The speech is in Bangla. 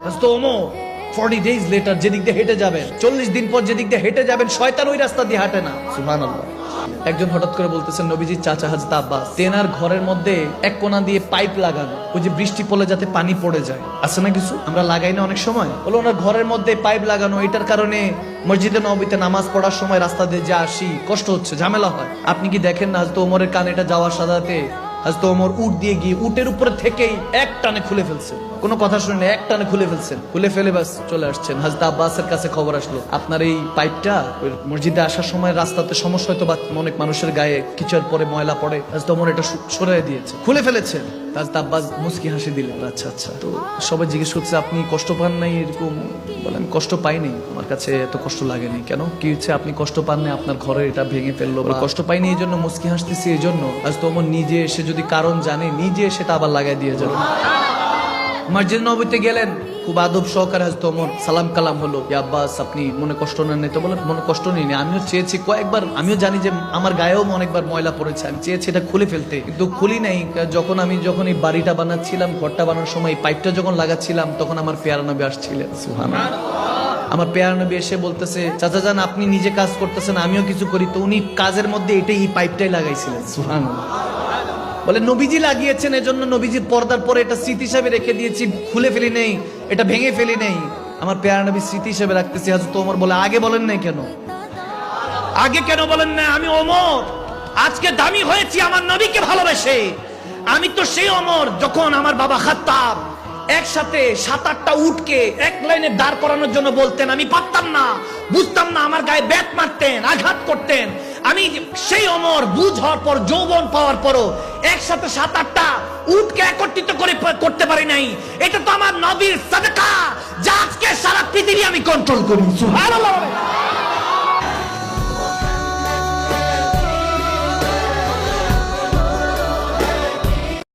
তো ওমর 40 days later যেদিক দিয়ে হেঁটে যাবেন, 40 দিন পর যেদিক দিয়ে হেঁটে যাবেন, শয়তান ওই রাস্তা দিয়ে হাঁটে না। সুবহানাল্লাহ। একজন হঠাৎ করে বলতেছেন, নবীজির চাচা হযরত আব্বাস তেনার ঘরের মধ্যে এক কোণা দিয়ে পাইপ লাগানো, ওই যে বৃষ্টি পড়লে যাতে পানি পড়ে যায়, আছে না কিছু, আমরা লাগাই না অনেক সময়, বলে ওনার ঘরের মধ্যে পাইপ লাগানো, এটার কারণে মসজিদে নববীতে নামাজ পড়ার সময় রাস্তা দিয়ে যা আসি কষ্ট হচ্ছে, ঝামেলা হয়। আপনি কি দেখেন না হযরত ওমরের কানে এটা যাওয়ার সাথে হযরত ওমর উট দিয়ে গিয়ে উটের উপরে থেকেই এক টানে খুলে ফেলছেন, কোনো কথা শুনে এক টানে খুলে ফেলছেন, খুলে ফেলে বাস চলে আসছেন। হযরত আব্বাসের কাছে খবর আসলো, আপনার এই পাইপটা মসজিদে আসার সময় রাস্তাতে সমস্যা হয়তো বা অনেক মানুষের গায়ে কিছুর পরে ময়লা পড়ে, হযরত ওমর এটা সরিয়ে দিয়েছে, খুলে ফেলেছেন। হযরত আব্বাস মুস্কি হাসি দিলেন, আচ্ছা আচ্ছা। তো সবাই জিজ্ঞেস করছে, আপনি কষ্ট পান নাই? এরকম বলেন, কষ্ট পাইনি, আমার কাছে এত কষ্ট লাগেনি। কেন, কি হচ্ছে? আপনি কষ্ট পান না, আপনার ঘরে এটা ভেঙে ফেললো, কষ্ট পাইনি এই জন্য মুস্কি হাসতেছি, এই জন্য হযরত ওমর নিজে এসে যদি কারণ জানে, নিজে সেটা আবার লাগাই দিয়ে যাবে। মসজিদ নববীতে গেলেন, খুব আদব সহকারে হযরত ওমর সালাম কালাম হলো, ইয়া আব্বাস আপনি মনে কষ্ট নেন নাই তো? বলেন মনে কষ্ট নেই, আমিও চেয়েছি কয়েকবার, আমিও জানি যে আমার গায়েও অনেকবার ময়লা পড়েছে, আমি চেয়েছি এটা খুলে ফেলতে, কিন্তু খুলি নাই। যখন এই বাড়িটা বানাচ্ছিলাম, ঘরটা বানানোর সময় পাইপটা যখন লাগাচ্ছিলাম, তখন আমার পেয়ারা নবী আসছিলেন। সুবহানাল্লাহ। আমার পেয়ারা নবী এসে বলতেছে, চাচা জান আপনি নিজে কাজ করতেছেন, আমিও কিছু করি, তো উনি কাজের মধ্যে এই পাইপটাই লাগাইছিলেন। সুবহানাল্লাহ। বলে নবীজি লাগিয়েছেন, এজন্য নবীজির পর্দার পরে এটা স্মৃতি হিসাবে রেখে দিয়েছি, খুলে ফেলি নেই, এটা ভেঙে ফেলি নেই, আমার পেয়ারা নবী স্মৃতি হিসাবে রাখতেছি। হযরত ওমর বলে, আগে বলেন নাই কেন? আগে কেন বলেন না? আমি ওমর আজকে দামি হয়েছি আমার নবীকে ভালোবেসে। আমি তো সেই ওমর যখন আমার বাবা খাত্তাব একসাথে 7-8টা উটকে এক লাইনে দাঁড় করানোর জন্য বলতেন, আমি পারতাম না, বুঝতাম না, আমার গায়ে ব্যাট মারতেন, আঘাত করতেন। আমি সেই ওমর বুঝ হওয়ার পর, যৌবন পাওয়ার পরও একসাথে 7-8টা উটকে একত্রিত করে করতে পারি নাই। এটা তো আমার নবীর সাদকা, যা আজকে সারা পৃথিবী আমি কন্ট্রোল করি। সুবহানাল্লাহ।